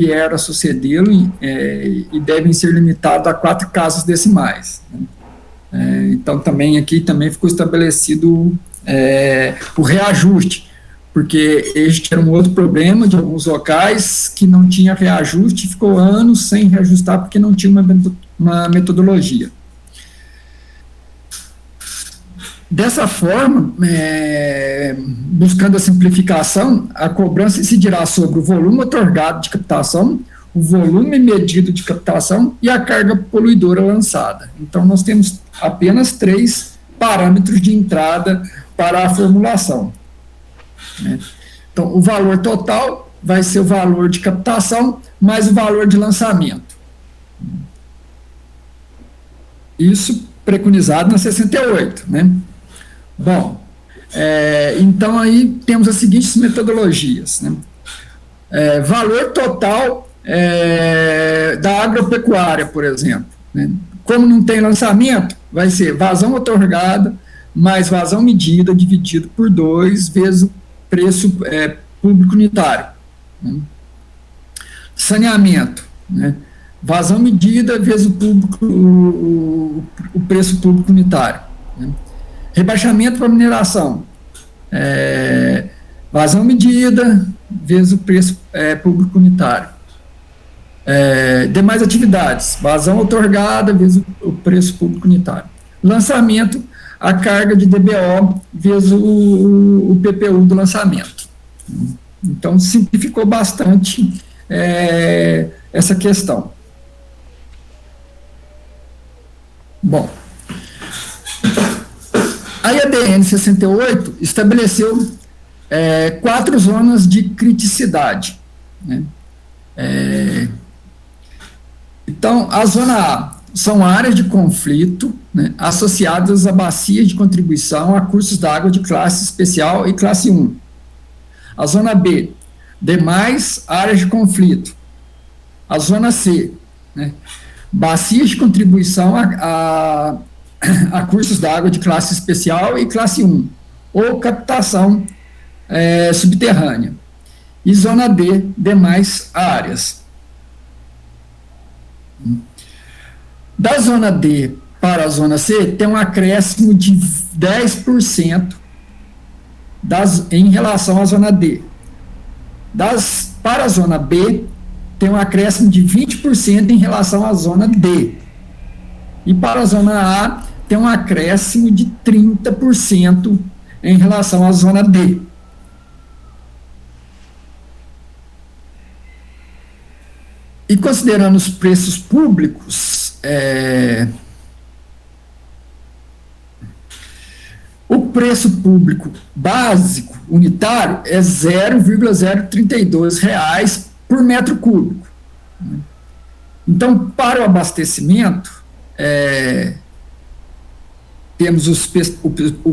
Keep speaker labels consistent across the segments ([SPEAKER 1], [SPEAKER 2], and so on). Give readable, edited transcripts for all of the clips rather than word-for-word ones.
[SPEAKER 1] vier a sucedê-lo e devem ser limitados a 4 casas decimais. Então, aqui também ficou estabelecido o reajuste, porque este era um outro problema de alguns locais que não tinha reajuste, ficou anos sem reajustar porque não tinha uma metodologia. Dessa forma, buscando a simplificação, a cobrança incidirá sobre o volume otorgado de captação, o volume medido de captação e a carga poluidora lançada. Então, nós temos apenas 3 parâmetros de entrada para a formulação. Então, o valor total vai ser o valor de captação mais o valor de lançamento. Isso preconizado na 68, né? Bom, então aí temos as seguintes metodologias, né? Valor total da agropecuária, por exemplo, né? Como não tem lançamento, vai ser vazão otorgada mais vazão medida dividido por 2 vezes o preço público unitário. Né? Saneamento, né? Vazão medida vezes o preço público unitário. Né? Rebaixamento para mineração, vazão medida vezes o preço público unitário. Demais atividades, vazão otorgada vezes o preço público unitário. Lançamento, a carga de DBO vezes o PPU do lançamento. Então, simplificou bastante essa questão. Bom, a IADN 68 estabeleceu 4 zonas de criticidade. Né? Então, a zona A são áreas de conflito, né, associadas a bacias de contribuição a cursos d'água de classe especial e classe 1. A zona B, demais áreas de conflito. A zona C, né, bacias de contribuição a cursos d'água de classe especial e classe 1, ou captação subterrânea. E zona D, demais áreas. Da zona D para a zona C, tem um acréscimo de 10% em relação à zona D. Para a zona B, tem um acréscimo de 20% em relação à zona D. E para a zona A, tem um acréscimo de 30% em relação à zona D. E considerando os preços públicos, o preço público básico unitário é R$ 0,032 por metro cúbico. Então, para o abastecimento, temos o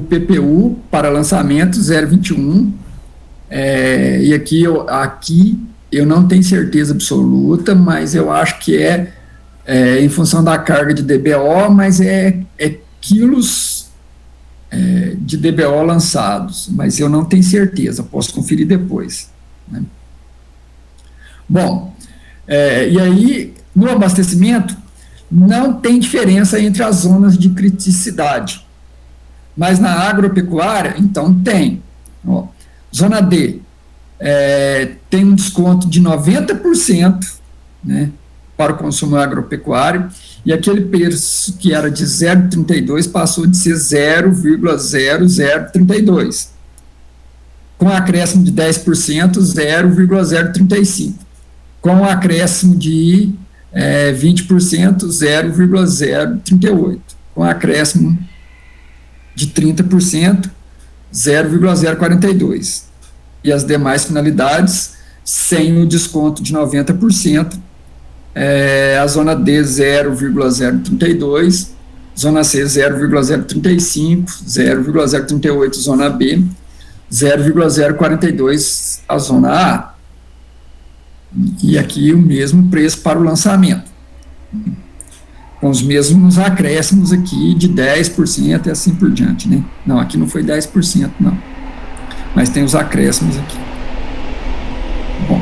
[SPEAKER 1] PPU para lançamento 0,21, e aqui eu não tenho certeza absoluta, mas eu acho que em função da carga de DBO, mas é quilos de DBO lançados, mas eu não tenho certeza, posso conferir depois. Né? Bom, e aí, no abastecimento, não tem diferença entre as zonas de criticidade, mas na agropecuária, então tem. Ó, zona D, tem um desconto de 90%, né, para o consumo agropecuário, e aquele preço que era de 0,32 passou de ser 0,0032, com acréscimo de 10%, 0,035, com acréscimo de 20%, 0,038, com acréscimo de 30%, 0,042. E as demais finalidades, sem o desconto de 90%, a zona D 0,032, zona C 0,035, 0,038 zona B, 0,042 a zona A. E aqui o mesmo preço para o lançamento, com os mesmos acréscimos aqui de 10% e assim por diante, né? Não, aqui não foi 10%, não. Mas tem os acréscimos aqui. Bom.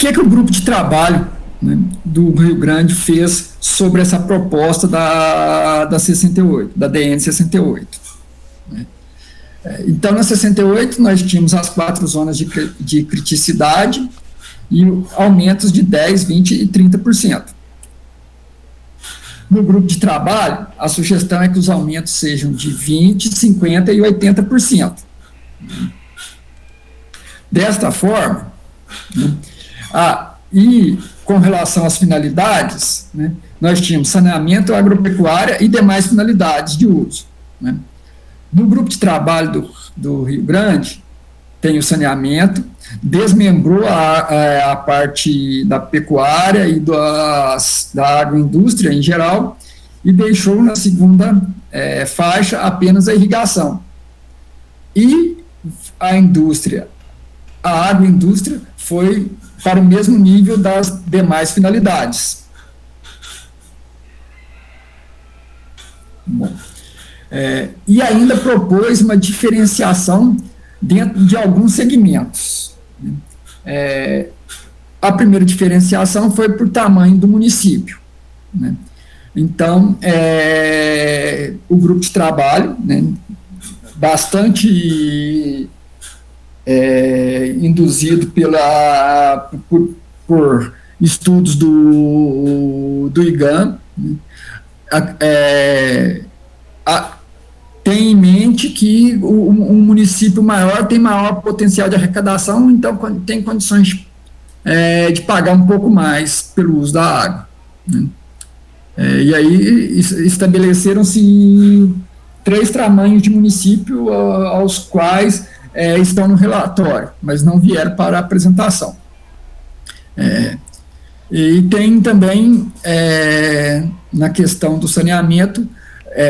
[SPEAKER 1] que o grupo de trabalho, né, do Rio Grande fez sobre essa proposta da 68, da DN 68? Né? Então, na 68, nós tínhamos as 4 zonas de criticidade e aumentos de 10%, 20% e 30%. No grupo de trabalho, a sugestão é que os aumentos sejam de 20%, 50% e 80%. Desta forma, né, e com relação às finalidades, né, nós tínhamos saneamento, agropecuária e demais finalidades de uso. Né. No grupo de trabalho do Rio Grande, tem o saneamento, desmembrou a parte da pecuária e da agroindústria em geral, e deixou na segunda faixa apenas a irrigação. E a indústria, a agroindústria foi para o mesmo nível das demais finalidades. Bom, e ainda propôs uma diferenciação dentro de alguns segmentos. A primeira diferenciação foi por tamanho do município. Né? Então, o grupo de trabalho, né, bastante induzido por estudos do IGAM, né, tem em mente que um município maior tem maior potencial de arrecadação, então tem condições de pagar um pouco mais pelo uso da água. Né? E aí estabeleceram-se 3 tamanhos de município aos quais estão no relatório, mas não vieram para a apresentação. E tem também, na questão do saneamento,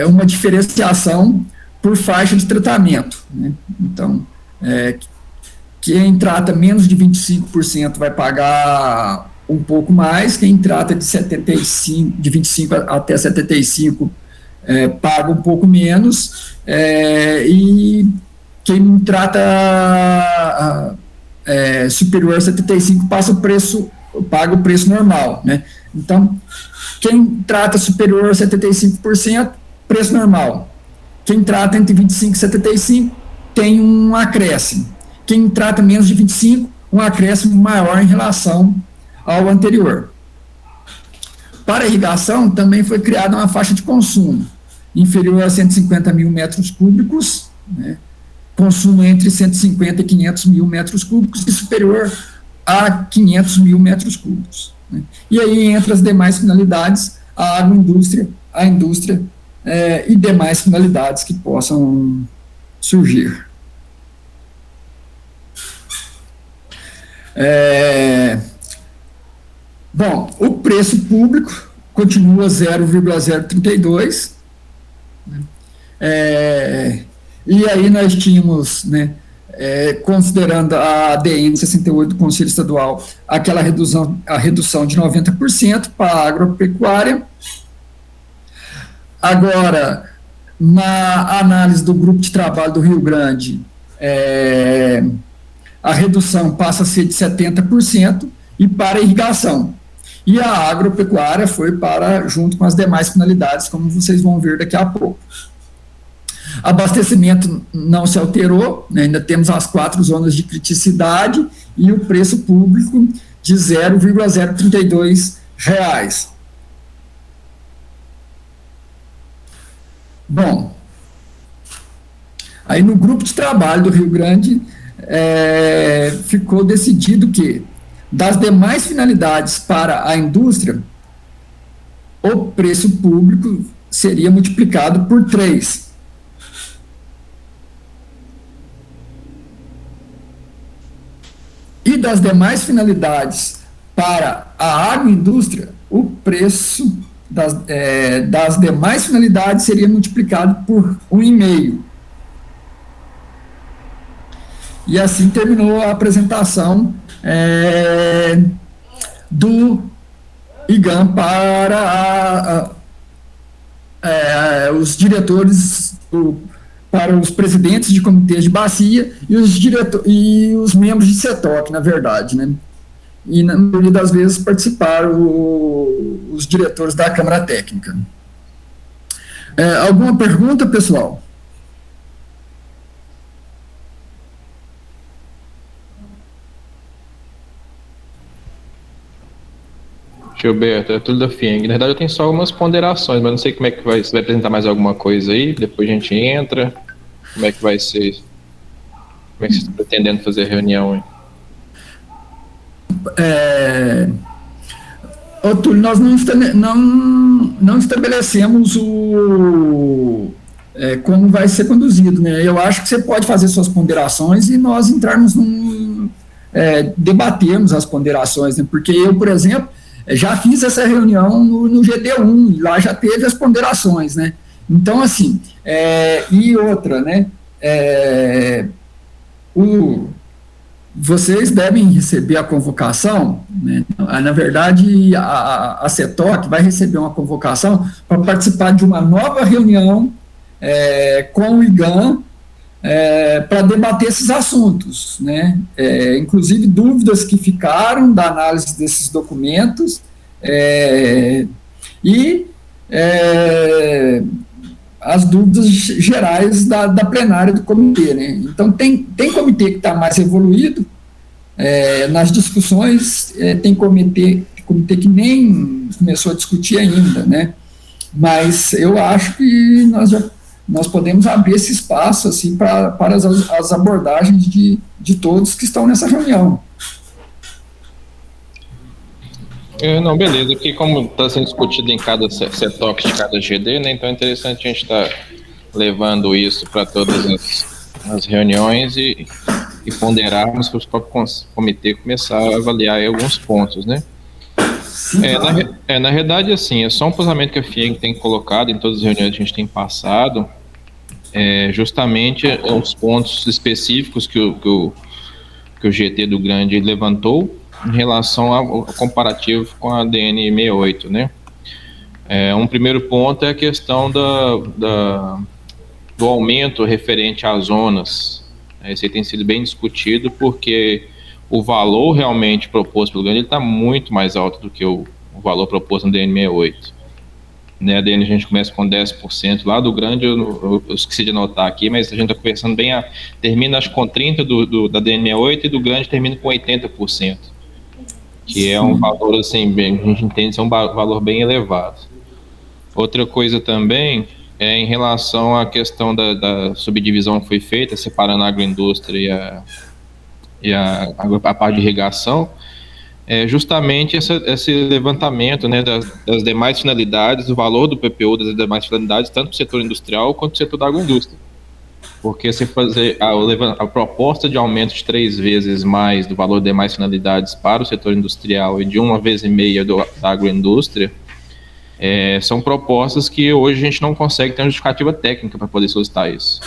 [SPEAKER 1] uma diferenciação por faixa de tratamento. Né? Então, quem trata menos de 25% vai pagar um pouco mais, quem trata de 25 até 75% paga um pouco menos, e quem trata superior a 75% paga o preço normal. Né? Então, quem trata superior a 75%, preço normal. Quem trata entre 25% e 75% tem um acréscimo. Quem trata menos de 25%, um acréscimo maior em relação ao anterior. Para a irrigação, também foi criada uma faixa de consumo inferior a 150 mil metros cúbicos, né, consumo entre 150 e 500 mil metros cúbicos e superior a 500 mil metros cúbicos. Né. E aí, entre as demais finalidades, a agroindústria, a indústria e demais finalidades que possam surgir. Bom, o preço público continua 0,032, né? E aí nós tínhamos, né, considerando a ADN 68 do Conselho Estadual, aquela a redução de 90% para a agropecuária. Agora, na análise do grupo de trabalho do Rio Grande, a redução passa a ser de 70% e para a irrigação. E a agropecuária foi para, junto com as demais finalidades, como vocês vão ver daqui a pouco. Abastecimento não se alterou, né, ainda temos as 4 zonas de criticidade e o preço público de R$ 0,032. Bom, aí no grupo de trabalho do Rio Grande ficou decidido que, das demais finalidades para a indústria, o preço público seria multiplicado por 3. E das demais finalidades para a agroindústria, o preço das demais finalidades seria multiplicado por 1,5. E assim terminou a apresentação do IGAM para os diretores, para os presidentes de comitês de bacia e os membros de CETOC, na verdade, né? e, na maioria das vezes, participaram os diretores da Câmara Técnica. Alguma pergunta, pessoal?
[SPEAKER 2] Gilberto, é tudo da FIENG. Na verdade, eu tenho só algumas ponderações, mas não sei como é que vai. Você vai apresentar mais alguma coisa aí, depois a gente entra. Como é que vai ser? Como é que você está pretendendo fazer a reunião aí?
[SPEAKER 1] Túlio, nós não estabelecemos como vai ser conduzido, né? Eu acho que você pode fazer suas ponderações e nós entrarmos debatermos as ponderações, né? Porque eu, por exemplo, já fiz essa reunião no GT1, e lá já teve as ponderações, né? Então, assim, e outra, né? Vocês devem receber a convocação, né? Na verdade, a CETOC vai receber uma convocação para participar de uma nova reunião com o IGAM para debater esses assuntos, né? Inclusive dúvidas que ficaram da análise desses documentos e as dúvidas gerais da plenária do comitê, né? Então, tem comitê que está mais evoluído nas discussões, tem comitê que nem começou a discutir ainda, né? Mas eu acho que nós podemos abrir esse espaço assim, para as abordagens de todos que estão nessa reunião.
[SPEAKER 2] Não, beleza, porque como está sendo discutido em cada CETOC de cada GD, né, então é interessante a gente estar levando isso para todas as reuniões e ponderarmos para o próprio comitê começar a avaliar alguns pontos, né? Na realidade, assim, é só um posicionamento que a FIENG tem colocado em todas as reuniões que a gente tem passado, justamente os pontos específicos que o GT do Grande levantou em relação ao comparativo com a DN 68, né? Um primeiro ponto é a questão do aumento referente às zonas. Esse aí tem sido bem discutido porque o valor realmente proposto pelo Grande está muito mais alto do que o valor proposto no DN 68. Né, a DN a gente começa com 10%, lá do Grande eu esqueci de anotar aqui, mas a gente está conversando bem, termina acho com 30% da DN 68 e do Grande termina com 80%, que é um valor assim, a gente entende ser um valor bem elevado. Outra coisa também é em relação à questão da subdivisão que foi feita, separando a agroindústria e a parte de irrigação, justamente esse levantamento, né, das demais finalidades, o valor do PPU das demais finalidades, tanto para o setor industrial quanto para o setor da agroindústria. Porque se fazer a proposta de aumento de 3 vezes mais do valor de demais finalidades para o setor industrial e de 1,5 vezes da agroindústria, são propostas que hoje a gente não consegue ter uma justificativa técnica para poder solicitar isso.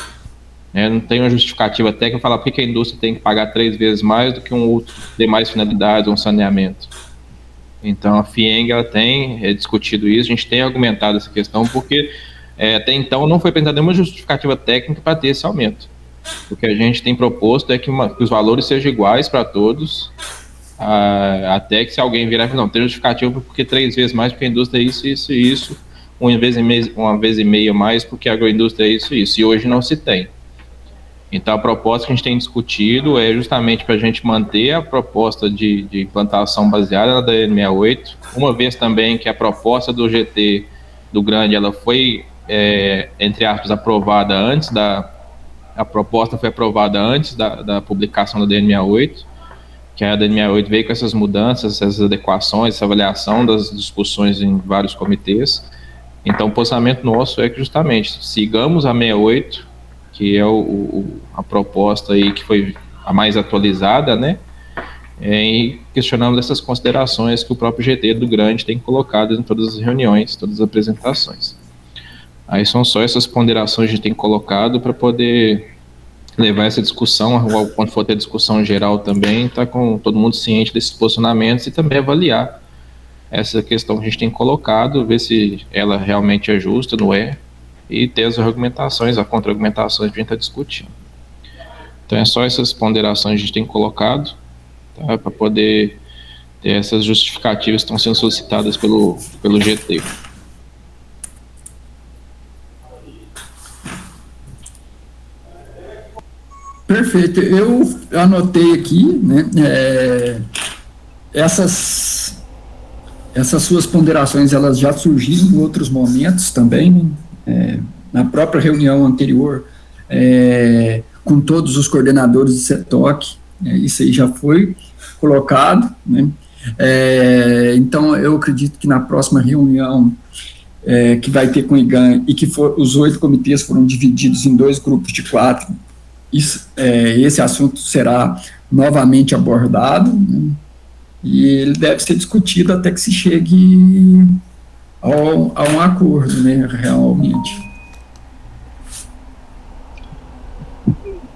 [SPEAKER 2] Não tem uma justificativa técnica para falar por que a indústria tem que pagar 3 vezes mais do que um outro demais finalidades, um saneamento. Então a FIENG ela tem discutido isso, a gente tem argumentado essa questão porque até então não foi apresentada nenhuma justificativa técnica para ter esse aumento. O que a gente tem proposto é que os valores sejam iguais para todos, até que se alguém virar e falar, não, tem justificativa porque 3 vezes mais porque a indústria é isso, isso e isso, 1,5 vezes mais porque a agroindústria é isso e isso, e hoje não se tem. Então, a proposta que a gente tem discutido é justamente para a gente manter a proposta de implantação baseada na DN68, uma vez também que a proposta do GT do Grande, ela foi, entre aspas, aprovada antes a proposta foi aprovada antes da publicação da DN68, que a DN68 veio com essas mudanças, essas adequações, essa avaliação das discussões em vários comitês. Então, o posicionamento nosso é que justamente sigamos a 68, que é a proposta aí que foi a mais atualizada, né? E questionamos essas considerações que o próprio GT do Grande tem colocado em todas as reuniões, todas as apresentações. Aí são só essas ponderações que a gente tem colocado para poder levar essa discussão, quando for ter discussão geral também, tá com todo mundo ciente desses posicionamentos e também avaliar essa questão que a gente tem colocado, ver se ela realmente é justa, não é, e ter as argumentações, as contra-argumentações que a gente está discutindo. Então é só essas ponderações que a gente tem colocado, tá, para poder essas justificativas que estão sendo solicitadas pelo GT.
[SPEAKER 1] Perfeito. Eu anotei aqui, né, essas suas ponderações, elas já surgiram em outros momentos também, né, na própria reunião anterior, com todos os coordenadores do CETOC, isso aí já foi colocado, né. Então, eu acredito que na próxima reunião que vai ter com o IGAM, e que os 8 comitês foram divididos em 2 grupos de 4, esse assunto será novamente abordado, né, e ele deve ser discutido até que se chegue a um acordo, né, realmente.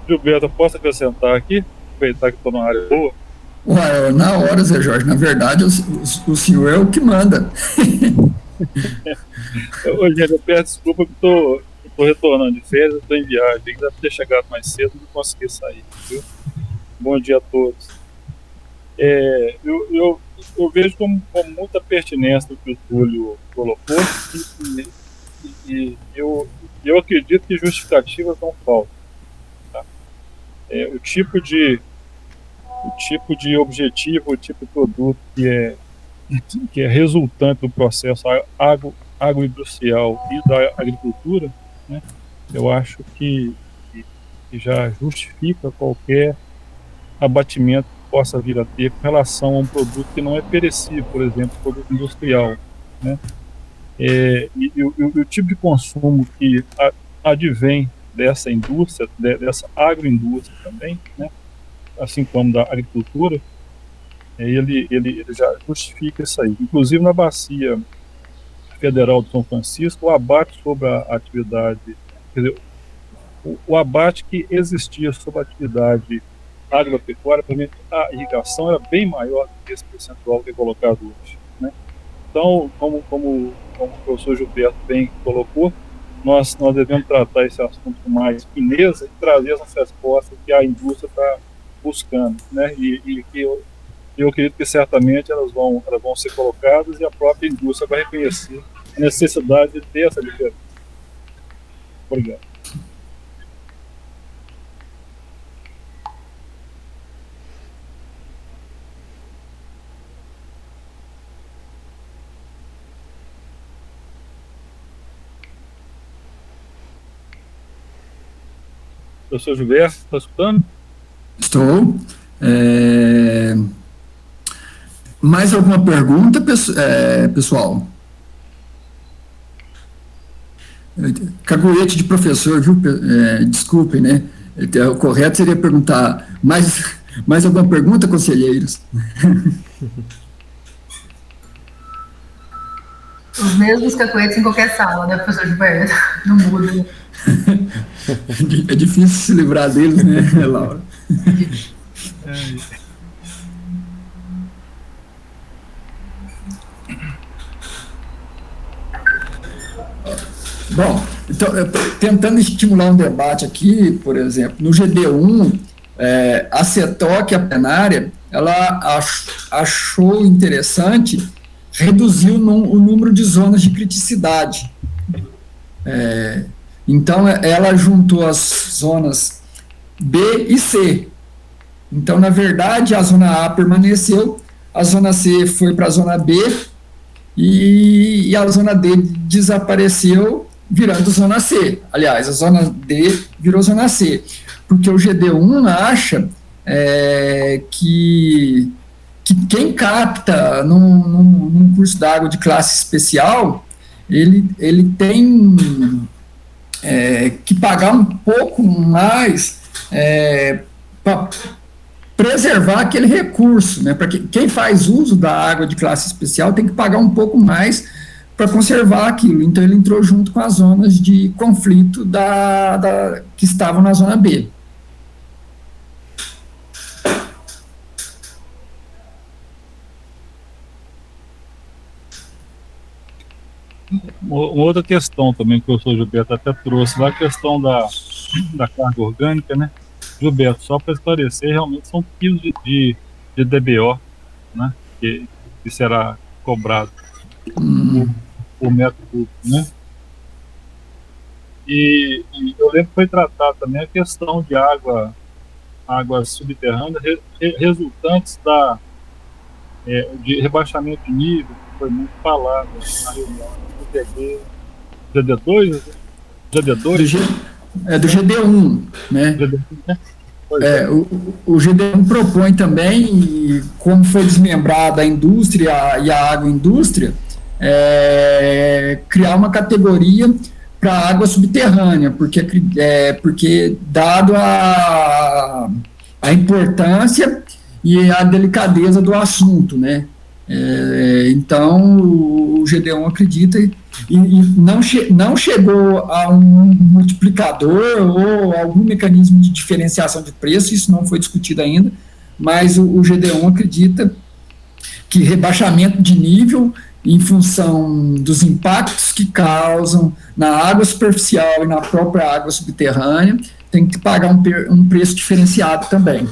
[SPEAKER 3] Gilberto, posso acrescentar aqui? Aproveitar que estou numa área boa.
[SPEAKER 1] Ué, na hora, Zé Jorge, na verdade, o senhor é o que manda.
[SPEAKER 3] Ô, gente, eu peço desculpa que estou retornando de férias, estou em viagem, deve ter chegado mais cedo e não consegui sair, viu? Bom dia a todos. Eu vejo com muita pertinência o que o Túlio colocou, e eu acredito que justificativas não faltam. Tá? O tipo de objetivo, o tipo de produto que é resultante do processo agroindustrial e da agricultura, né, eu acho que já justifica qualquer abatimento que possa vir a ter com relação a um produto que não é perecível, por exemplo, produto industrial, né? E o tipo de consumo que advém dessa indústria, dessa agroindústria também, né, assim como da agricultura, ele já justifica isso aí. Inclusive na Bacia Federal de São Francisco, o abate sobre a atividade, quer dizer, o abate que existia sobre a atividade agropecuária, principalmente a irrigação, era bem maior do que esse percentual que é colocado hoje, né? Então, como o professor Gilberto bem colocou, nós devemos tratar esse assunto com mais fineza e trazer essas respostas que a indústria está buscando, né? E eu acredito que certamente elas vão ser colocadas, e a própria indústria vai reconhecer a necessidade de ter essa diferença. Obrigado. Professor Gilberto, está escutando?
[SPEAKER 1] Estou. Mais alguma pergunta, pessoal? Caguete de professor, viu? Desculpem, né? O correto seria perguntar, mais alguma pergunta, conselheiros?
[SPEAKER 4] Os mesmos cacuetes em qualquer sala, né, professor Gilberto? Não muda.
[SPEAKER 1] É difícil se livrar deles, né, Laura? Bom, então, tentando estimular um debate aqui, por exemplo, no GD1, a CETOC, a plenária, ela achou interessante reduzir o número de zonas de criticidade. Então, ela juntou as zonas B e C. Então, na verdade, a zona A permaneceu, a zona C foi para a zona B e a zona D desapareceu, virando zona C. Aliás, a zona D virou zona C, porque o GD1 acha que quem capta num curso d'água de classe especial, ele tem que pagar um pouco mais para preservar aquele recurso, né? Porque quem faz uso da água de classe especial tem que pagar um pouco mais para conservar aquilo. Então, ele entrou junto com as zonas de conflito que estavam na zona B.
[SPEAKER 3] Uma outra questão também que o professor Gilberto até trouxe, lá a questão da carga orgânica, né? Gilberto, só para esclarecer, realmente são quilos de DBO, né? que será cobrado
[SPEAKER 1] Hum.
[SPEAKER 3] por metro cúbico, né? E eu lembro que foi tratado também a questão de águas subterrâneas resultantes de rebaixamento de nível, que foi muito falado na reunião do GD2,
[SPEAKER 1] Do,
[SPEAKER 3] GD2,
[SPEAKER 1] G, do GD1, né?
[SPEAKER 3] GD2, né? Pois é.
[SPEAKER 1] O GD1 propõe também, e como foi desmembrada a indústria e a agroindústria, criar uma categoria para água subterrânea, porque dado a importância e a delicadeza do assunto, né? Então, o GD1 acredita e não chegou a um multiplicador ou algum mecanismo de diferenciação de preço, isso não foi discutido ainda, mas o GD1 acredita que rebaixamento de nível em função dos impactos que causam na água superficial e na própria água subterrânea, tem que pagar um preço diferenciado também.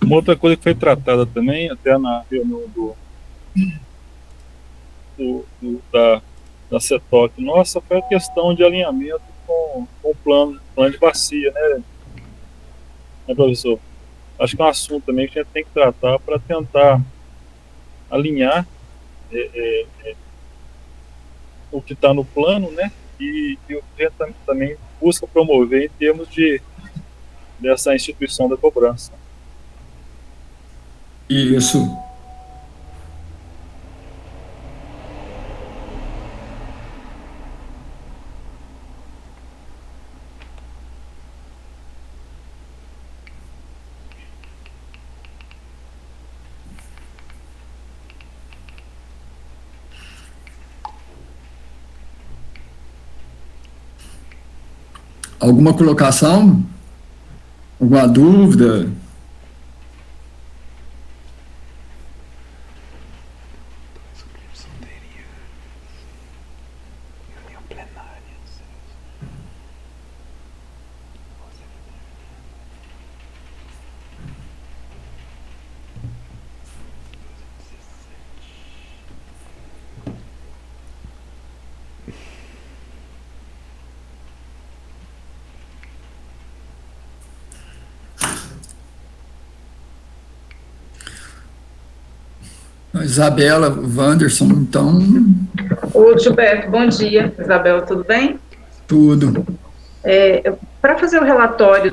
[SPEAKER 3] Uma outra coisa que foi tratada também, até na reunião da CETOC nossa, foi a questão de alinhamento com o plano de bacia, né, professor? Acho que é um assunto também que a gente tem que tratar para tentar alinhar o que está no plano, né, e o que a gente também busca promover em termos dessa instituição da cobrança.
[SPEAKER 1] Isso. Alguma colocação? Alguma dúvida? Isabela, Wanderson, então,
[SPEAKER 4] Ô, Gilberto, bom dia. Isabela, tudo bem?
[SPEAKER 1] tudo.
[SPEAKER 4] Para fazer o relatório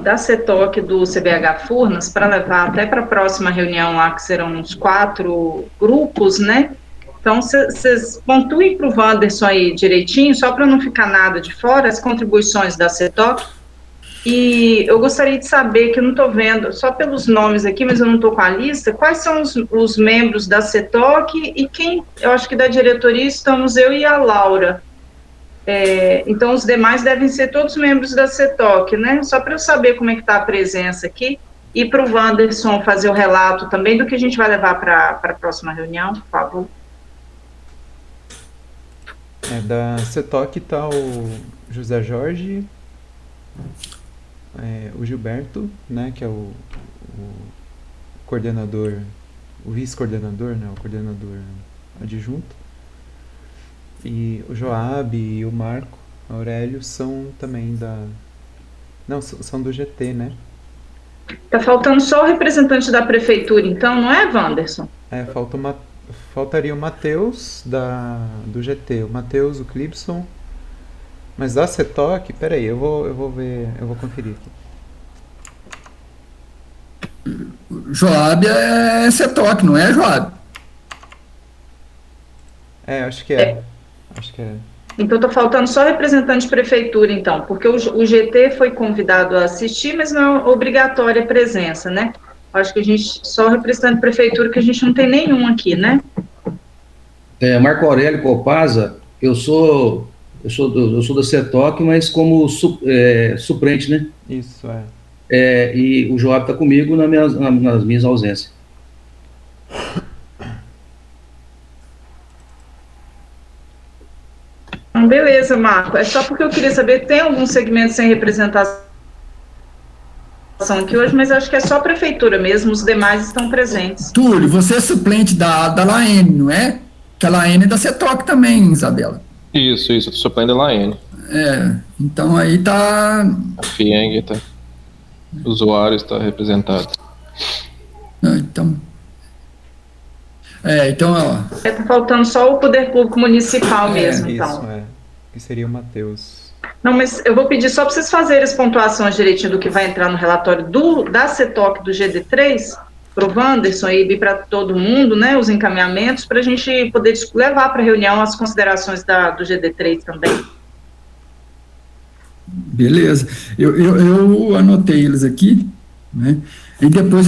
[SPEAKER 4] da CETOC do CBH Furnas, para levar até para a próxima reunião lá, que serão uns 4 grupos, né? Então, vocês pontuem para o Wanderson aí direitinho, só para não ficar nada de fora, as contribuições da CETOC. E eu gostaria de saber, que eu não estou vendo, só pelos nomes aqui, mas eu não estou com a lista, quais são os membros da CETOC e quem, eu acho que da diretoria estamos eu e a Laura. Então, os demais devem ser todos membros da CETOC, né? Só para eu saber como é que está a presença aqui e para o Wanderson fazer o relato também do que a gente vai levar para a próxima reunião, por favor.
[SPEAKER 5] Da CETOC está o José Jorge, o Gilberto, né, que é o coordenador, o vice-coordenador, né, o coordenador adjunto. E o Joab e o Marco Aurélio são também Não, são do GT, né?
[SPEAKER 4] Tá faltando só o representante da prefeitura, então, não é, Wanderson?
[SPEAKER 5] Faltaria o Matheus do GT, o Matheus, o Clipson. Mas da CETOC, peraí, eu vou ver, eu vou conferir aqui.
[SPEAKER 1] Joab é CETOC, não é, Joab?
[SPEAKER 5] Acho que é. Acho que é.
[SPEAKER 4] Então, está faltando só representante de prefeitura, então, porque o GT foi convidado a assistir, mas não é obrigatória a presença, né? Acho que a gente, só representante de prefeitura, que a gente não tem nenhum aqui, né?
[SPEAKER 6] Marco Aurélio Copasa, eu sou da CETOC, mas como suplente, né?
[SPEAKER 5] Isso,
[SPEAKER 6] e o Joab está comigo nas minhas ausências.
[SPEAKER 4] Beleza, Marco. É só porque eu queria saber, tem algum segmento sem representação aqui hoje, mas acho que é só a prefeitura mesmo, os demais estão presentes.
[SPEAKER 1] Túlio, você é suplente da Laene, não é? Que a Laene é da CETOC também, Isabela.
[SPEAKER 2] Isso, eu tô suplendo a Laene.
[SPEAKER 1] Então aí tá...
[SPEAKER 2] A FIENG tá... O usuário está representado.
[SPEAKER 1] Então... ó...
[SPEAKER 4] Tá faltando só o poder público municipal mesmo, então.
[SPEAKER 5] Isso, que seria o Matheus.
[SPEAKER 4] Não, mas eu vou pedir só para vocês fazerem as pontuações direitinho do que vai entrar no relatório da CETOC do GD3, para o Wanderson e para todo mundo, né, os encaminhamentos, para a gente poder levar para a reunião as considerações do GD3 também.
[SPEAKER 1] Beleza. Eu anotei eles aqui, né, e depois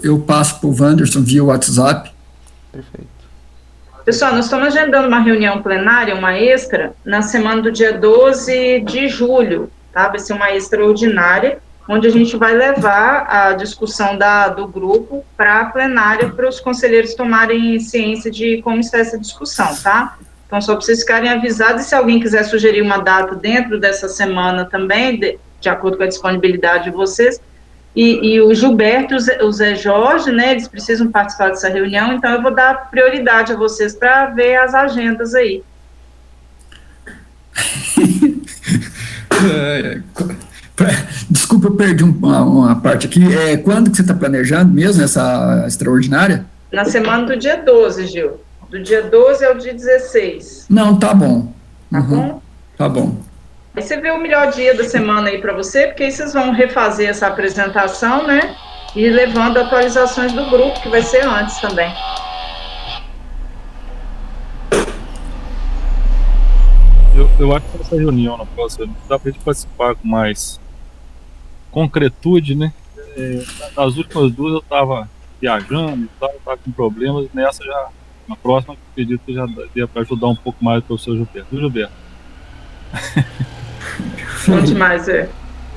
[SPEAKER 1] eu passo para o Wanderson via WhatsApp.
[SPEAKER 5] Perfeito.
[SPEAKER 4] Pessoal, nós estamos agendando uma reunião plenária, uma extra, na semana do dia 12 de julho, tá? Vai ser uma extraordinária, onde a gente vai levar a discussão do grupo para a plenária, para os conselheiros tomarem ciência de como está essa discussão, tá? Então, só para vocês ficarem avisados, e se alguém quiser sugerir uma data dentro dessa semana também, de acordo com a disponibilidade de vocês, e o Gilberto e o Zé Jorge, né, eles precisam participar dessa reunião, então eu vou dar prioridade a vocês para ver as agendas aí.
[SPEAKER 1] Desculpa, eu perdi uma parte aqui. Quando que você está planejando mesmo essa extraordinária?
[SPEAKER 4] Na semana do dia 12, Gil. Do dia 12 ao dia 16.
[SPEAKER 1] Não, tá bom.
[SPEAKER 4] Tá bom?
[SPEAKER 1] Tá bom.
[SPEAKER 4] Aí você vê o melhor dia da semana aí para você, porque aí vocês vão refazer essa apresentação, né? E levando atualizações do grupo, que vai ser antes também.
[SPEAKER 3] Eu acho que essa reunião na próxima dá para a gente participar com mais concretude, né? Nas últimas duas eu estava viajando e tal, estava com problemas, nessa já, na próxima, eu acredito que já daria para ajudar um pouco mais o professor Gilberto. Viu, Gilberto?
[SPEAKER 4] Bom demais,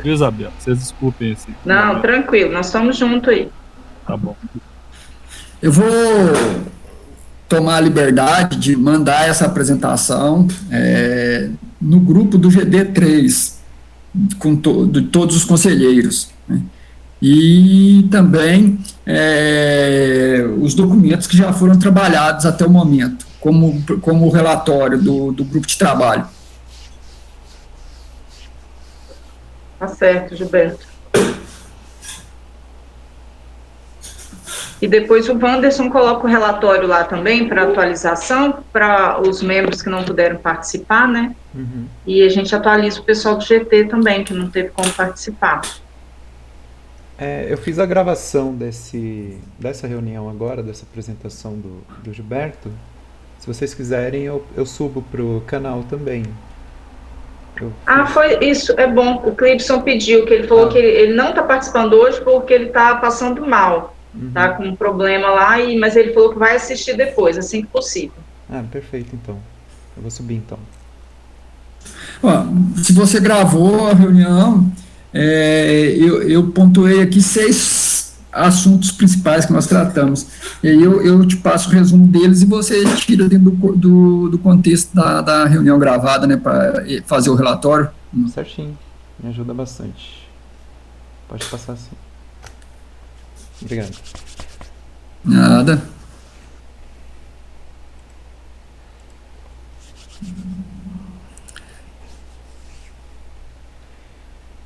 [SPEAKER 3] Viu, Isabela? Vocês desculpem esse.
[SPEAKER 4] Não, tranquilo, nós estamos juntos aí.
[SPEAKER 3] Tá bom.
[SPEAKER 1] Eu vou tomar a liberdade de mandar essa apresentação no grupo do GD3, de todos os conselheiros, né? E também os documentos que já foram trabalhados até o momento, como o relatório do grupo de trabalho.
[SPEAKER 4] Tá certo, Gilberto. E depois o Wanderson coloca o relatório lá também para atualização, para os membros que não puderam participar, né?
[SPEAKER 5] Uhum.
[SPEAKER 4] E a gente atualiza o pessoal do GT também, que não teve como participar.
[SPEAKER 5] Eu fiz a gravação dessa reunião agora, dessa apresentação do Gilberto. Se vocês quiserem, eu subo pro canal também.
[SPEAKER 4] Foi isso, é bom. O Clipson pediu, que ele falou que ele não está participando hoje porque ele está passando mal. Tá com um problema lá, mas ele falou que vai assistir depois, assim que possível.
[SPEAKER 5] Perfeito, então. Eu vou subir, então.
[SPEAKER 1] Se você gravou a reunião, eu pontuei aqui 6 assuntos principais que nós tratamos. E aí eu te passo o resumo deles e você tira dentro do contexto da reunião gravada, né, para fazer o relatório.
[SPEAKER 5] Certinho. Me ajuda bastante. Pode passar assim. Obrigado.
[SPEAKER 1] Nada.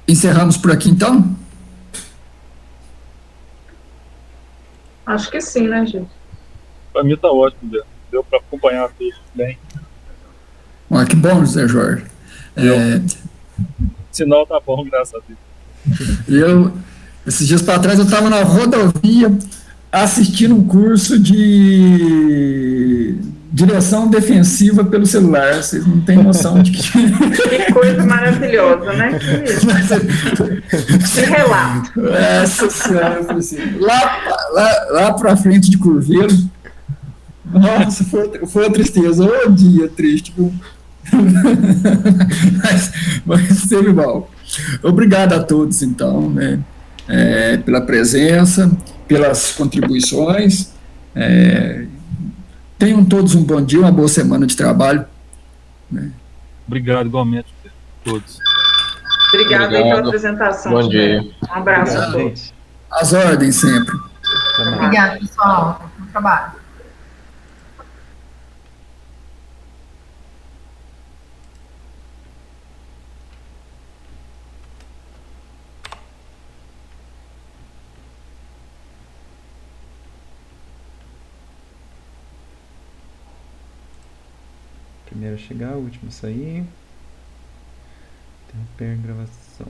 [SPEAKER 1] Encerramos por aqui, então?
[SPEAKER 4] Acho que sim, né, gente?
[SPEAKER 3] Para mim tá ótimo, deu para acompanhar tudo bem.
[SPEAKER 1] Que bom, José Jorge.
[SPEAKER 3] Sinal tá bom, graças a Deus.
[SPEAKER 1] Esses dias para trás, eu estava na rodovia assistindo um curso de direção defensiva pelo celular. Vocês não têm noção de que...
[SPEAKER 4] Que coisa maravilhosa, né? Que relato.
[SPEAKER 1] Essa senhora, assim, lá para frente de Curvelo, nossa, foi uma tristeza, um dia triste, mas teve mal. Obrigado a todos, então, né, pela presença, pelas contribuições. É, tenham todos um bom dia, uma boa semana de trabalho.
[SPEAKER 3] Obrigado igualmente a todos.
[SPEAKER 4] Obrigada aí pela
[SPEAKER 2] Obrigado.
[SPEAKER 4] apresentação,
[SPEAKER 2] Bom
[SPEAKER 4] Silvério.
[SPEAKER 2] dia.
[SPEAKER 4] Um abraço a
[SPEAKER 1] Obrigado.
[SPEAKER 4] todos.
[SPEAKER 1] Às ordens sempre.
[SPEAKER 5] Até mais.
[SPEAKER 7] Obrigada, pessoal. Bom trabalho.
[SPEAKER 5] Primeiro a chegar, o último a sair. Interromper a gravação.